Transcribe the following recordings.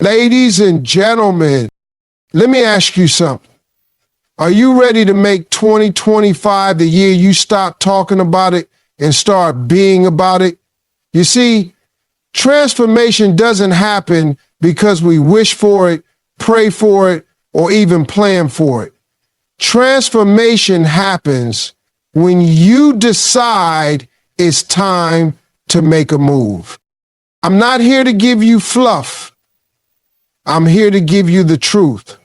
Ladies and gentlemen, let me ask you something. Are you ready to make 2025 the year you stop talking about it and start being about it? You see, transformation doesn't happen because we wish for it, pray for it, or even plan for it. Transformation happens when you decide it's time to make a move. I'm not here to give you fluff. I'm here to give you the truth.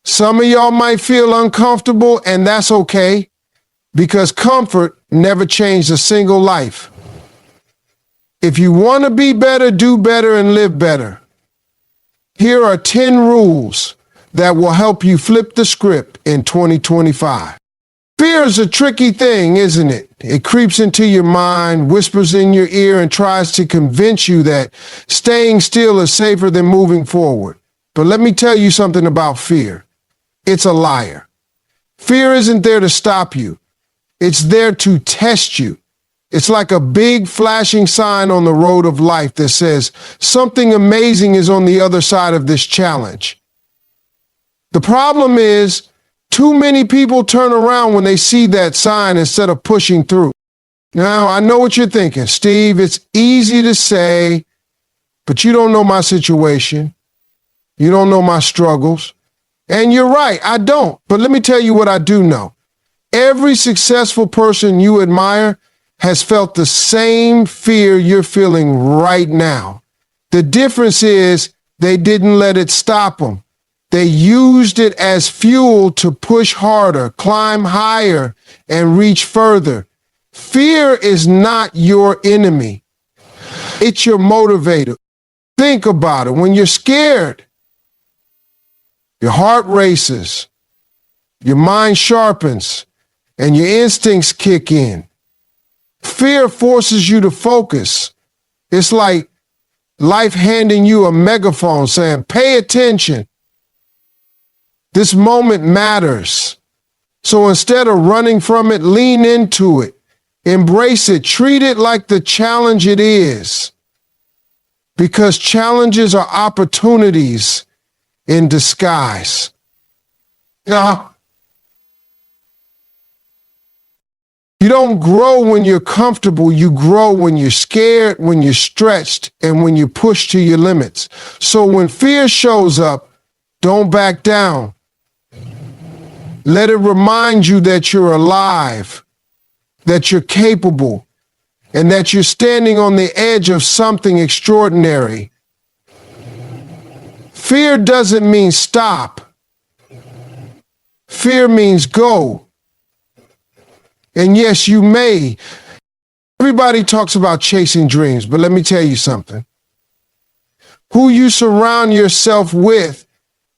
Some of y'all might feel uncomfortable, and that's okay, because comfort never changed a single life. If you want to be better, do better, and live better. Here are 10 rules that will help you flip the script in 2025. Fear is a tricky thing, isn't it? It creeps into your mind, whispers in your ear, and tries to convince you that staying still is safer than moving forward. But let me tell you something about fear. It's a liar. Fear isn't there to stop you. It's there to test you. It's like a big flashing sign on the road of life that says something amazing is on the other side of this challenge. The problem is, too many people turn around when they see that sign instead of pushing through. Now, I know what you're thinking, Steve. It's easy to say, but you don't know my situation. You don't know my struggles. And you're right, I don't. But let me tell you what I do know. Every successful person you admire has felt the same fear you're feeling right now. The difference is they didn't let it stop them. They used it as fuel to push harder, climb higher, and reach further. Fear is not your enemy. It's your motivator. Think about it. When you're scared, your heart races, your mind sharpens, and your instincts kick in. Fear forces you to focus. It's like life handing you a megaphone saying, pay attention. This moment matters. So instead of running from it, lean into it. Embrace it. Treat it like the challenge it is. Because challenges are opportunities in disguise. You don't grow when you're comfortable. You grow when you're scared, when you're stretched, and when you're pushed to your limits. So when fear shows up, don't back down. Let it remind you that you're alive, that you're capable, and that you're standing on the edge of something extraordinary. Fear doesn't mean stop. Fear means go. And yes, you may. Everybody talks about chasing dreams, but let me tell you something. Who you surround yourself with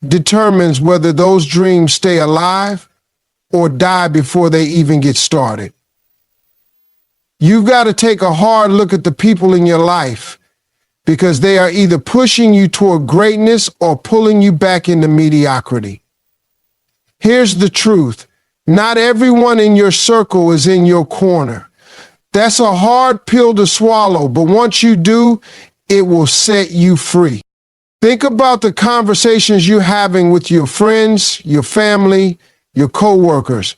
determines whether those dreams stay alive or die before they even get started. You've got to take a hard look at the people in your life, because they are either pushing you toward greatness or pulling you back into mediocrity. Here's the truth. Not everyone in your circle is in your corner. That's a hard pill to swallow, but once you do, it will set you free. Think about the conversations you're having with your friends, your family, your coworkers.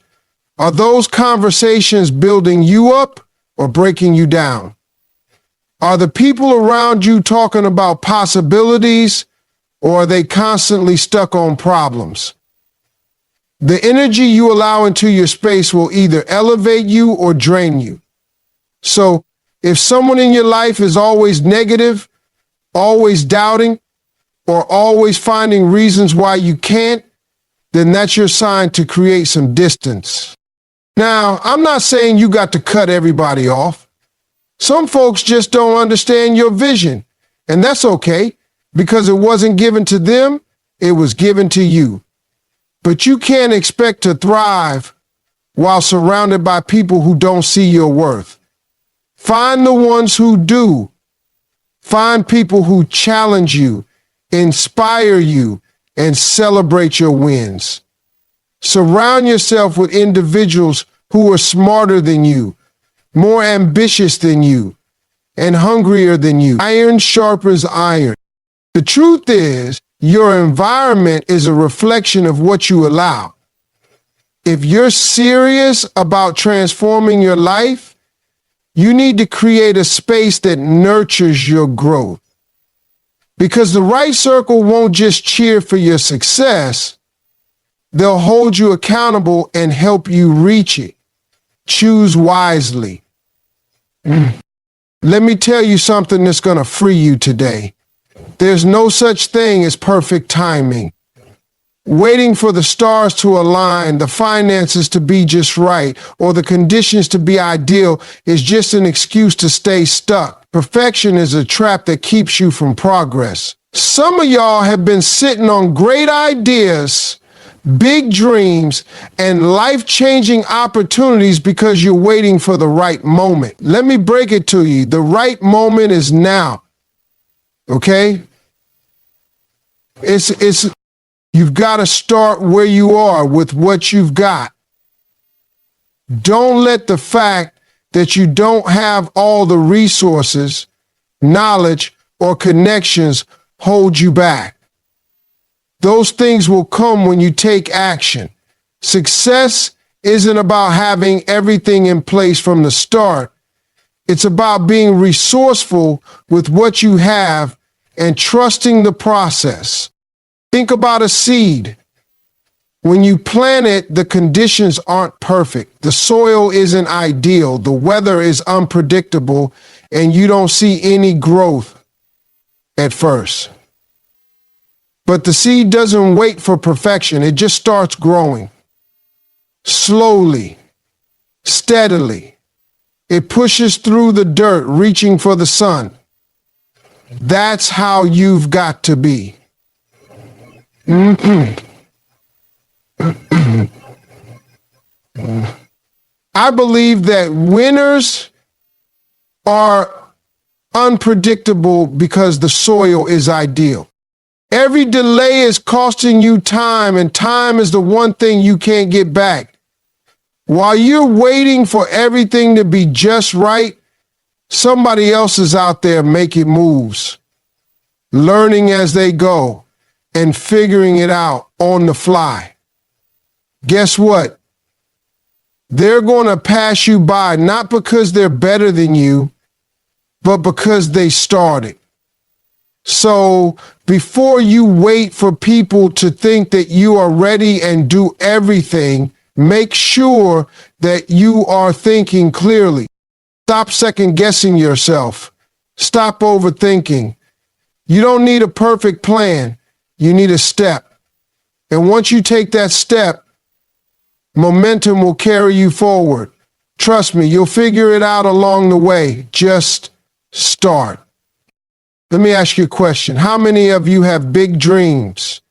Are those conversations building you up or breaking you down? Are the people around you talking about possibilities, or are they constantly stuck on problems? The energy you allow into your space will either elevate you or drain you. So if someone in your life is always negative, always doubting, or always finding reasons why you can't, then that's your sign to create some distance. Now, I'm not saying you got to cut everybody off. Some folks just don't understand your vision, and that's okay, because it wasn't given to them, it was given to you. But you can't expect to thrive while surrounded by people who don't see your worth. Find the ones who do. Find people who challenge you, inspire you, and celebrate your wins. Surround yourself with individuals who are smarter than you, more ambitious than you, and hungrier than you. Iron sharpens iron. The truth is, your environment is a reflection of what you allow. If you're serious about transforming your life, you need to create a space that nurtures your growth. Because the right circle won't just cheer for your success, they'll hold you accountable and help you reach it. Choose wisely. Let me tell you something that's going to free you today. There's no such thing as perfect timing. Waiting for the stars to align, the finances to be just right, or the conditions to be ideal is just an excuse to stay stuck. Perfection is a trap that keeps you from progress. Some of y'all have been sitting on great ideas, big dreams, and life-changing opportunities because you're waiting for the right moment. Let me break it to you. The right moment is now. Okay? You've got to start where you are with what you've got. Don't let the fact that you don't have all the resources, knowledge, or connections hold you back. Those things will come when you take action. Success isn't about having everything in place from the start. It's about being resourceful with what you have and trusting the process. Think about a seed. When you plant it, the conditions aren't perfect. The soil isn't ideal. The weather is unpredictable, and you don't see any growth at first. But the seed doesn't wait for perfection. It just starts growing. Slowly, steadily. It pushes through the dirt, reaching for the sun. That's how you've got to be. I believe that winners are unpredictable because the soil is ideal. Every delay is costing you time, and time is the one thing you can't get back. While you're waiting for everything to be just right, somebody else is out there making moves, learning as they go, and figuring it out on the fly. Guess what? They're going to pass you by, not because they're better than you, but because they started. So before you wait for people to think that you are ready and do everything, make sure that you are thinking clearly. Stop second guessing yourself. Stop overthinking. You don't need a perfect plan. You need a step. And once you take that step, momentum will carry you forward. Trust me, you'll figure it out along the way. Just start. Let me ask you a question. How many of you have big dreams,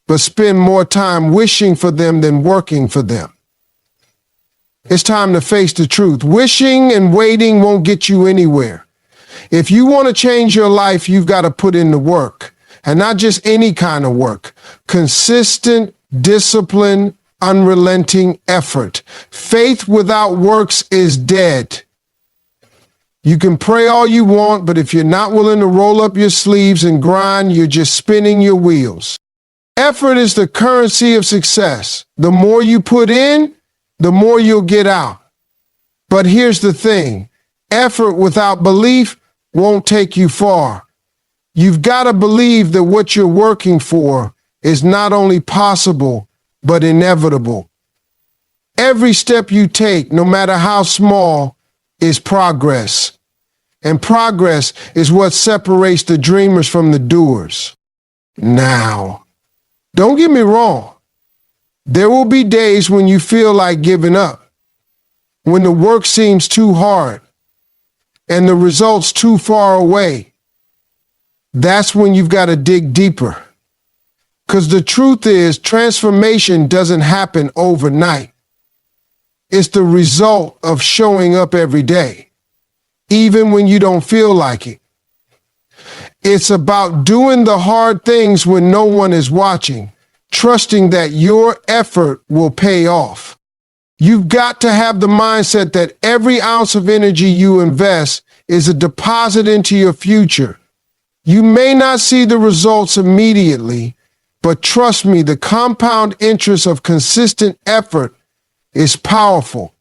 but spend more time wishing for them than working for them? It's time to face the truth. Wishing and waiting won't get you anywhere. If you want to change your life, you've got to put in the work. And not just any kind of work. Consistent, disciplined, unrelenting effort. Faith without works is dead. You can pray all you want, but if you're not willing to roll up your sleeves and grind, you're just spinning your wheels. Effort is the currency of success. The more you put in, the more you'll get out. But here's the thing. Effort without belief won't take you far. You've got to believe that what you're working for is not only possible, but inevitable. Every step you take, no matter how small, is progress. And progress is what separates the dreamers from the doers. Now, don't get me wrong. There will be days when you feel like giving up, when the work seems too hard and the results too far away. That's when you've got to dig deeper. Because the truth is, transformation doesn't happen overnight. It's the result of showing up every day, even when you don't feel like it. It's about doing the hard things when no one is watching, trusting that your effort will pay off. You've got to have the mindset that every ounce of energy you invest is a deposit into your future. You may not see the results immediately, but trust me, the compound interest of consistent effort is powerful.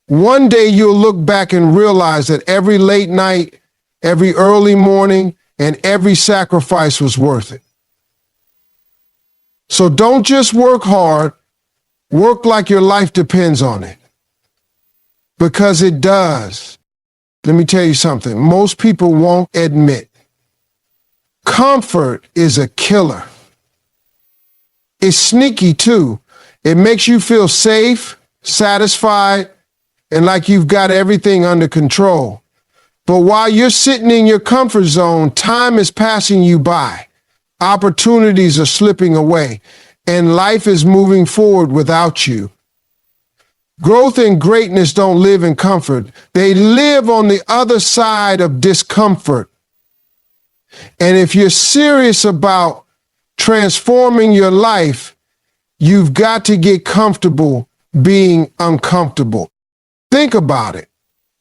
One day you'll look back and realize that every late night, every early morning, and every sacrifice was worth it. So don't just work hard, work like your life depends on it. Because it does. Let me tell you something most people won't admit. Comfort is a killer. It's sneaky too. It makes you feel safe, satisfied, and like you've got everything under control. But while you're sitting in your comfort zone, time is passing you by. Opportunities are slipping away, and life is moving forward without you. Growth and greatness don't live in comfort. They live on the other side of discomfort. And if you're serious about transforming your life, you've got to get comfortable being uncomfortable. Think about it.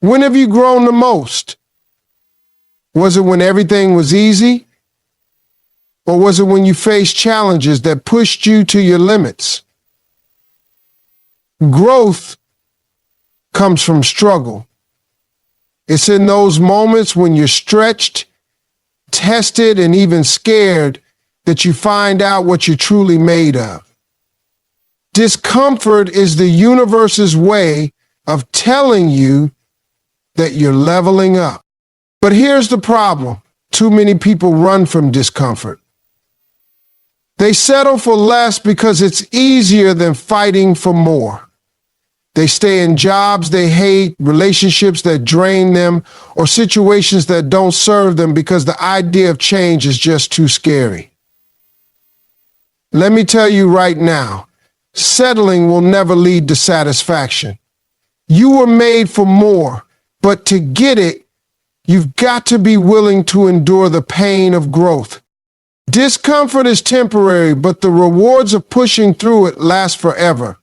When have you grown the most? Was it when everything was easy? Or was it when you faced challenges that pushed you to your limits? Growth comes from struggle. It's in those moments when you're stretched, tested, and even scared that you find out what you're truly made of. Discomfort is the universe's way of telling you that you're leveling up. But here's the problem. Too many people run from discomfort. They settle for less because it's easier than fighting for more. They stay in jobs they hate, relationships that drain them, or situations that don't serve them because the idea of change is just too scary. Let me tell you right now, settling will never lead to satisfaction. You were made for more, but to get it, you've got to be willing to endure the pain of growth. Discomfort is temporary, but the rewards of pushing through it last forever.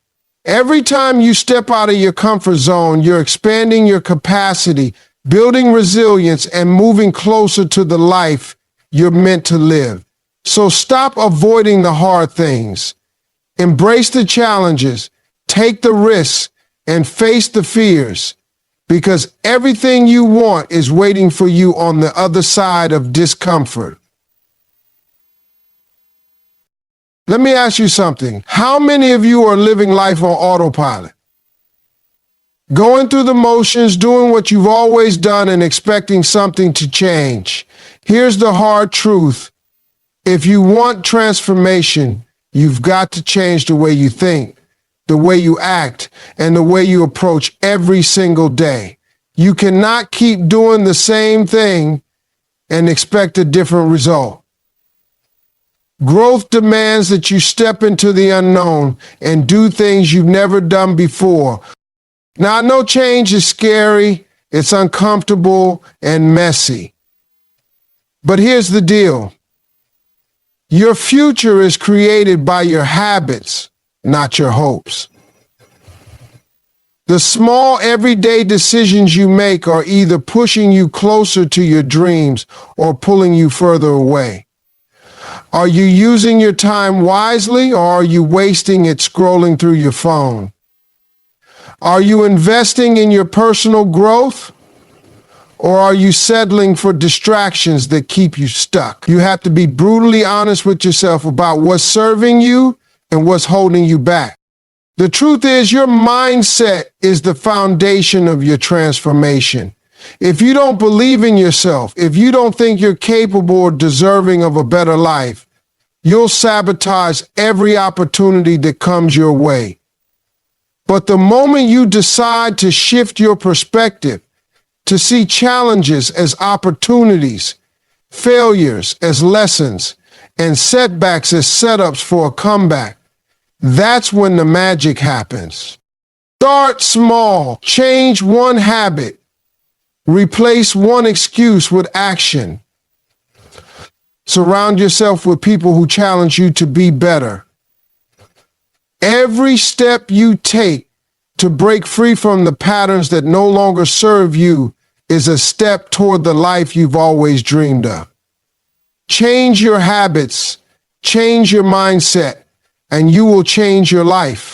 Every time you step out of your comfort zone, you're expanding your capacity, building resilience, and moving closer to the life you're meant to live. So stop avoiding the hard things. Embrace the challenges, take the risks, and face the fears, because everything you want is waiting for you on the other side of discomfort. Let me ask you something. How many of you are living life on autopilot? Going through the motions, doing what you've always done and expecting something to change. Here's the hard truth. If you want transformation, you've got to change the way you think, the way you act, and the way you approach every single day. You cannot keep doing the same thing and expect a different result. Growth demands that you step into the unknown and do things you've never done before. Now, I know change is scary, it's uncomfortable, and messy. But here's the deal. Your future is created by your habits, not your hopes. The small everyday decisions you make are either pushing you closer to your dreams or pulling you further away. Are you using your time wisely, or are you wasting it scrolling through your phone? Are you investing in your personal growth, or are you settling for distractions that keep you stuck? You have to be brutally honest with yourself about what's serving you and what's holding you back. The truth is, your mindset is the foundation of your transformation. If you don't believe in yourself, if you don't think you're capable or deserving of a better life, you'll sabotage every opportunity that comes your way. But the moment you decide to shift your perspective, to see challenges as opportunities, failures as lessons, and setbacks as setups for a comeback, that's when the magic happens. Start small, change one habit, replace one excuse with action. Surround yourself with people who challenge you to be better. Every step you take to break free from the patterns that no longer serve you is a step toward the life you've always dreamed of. Change your habits, change your mindset, and you will change your life.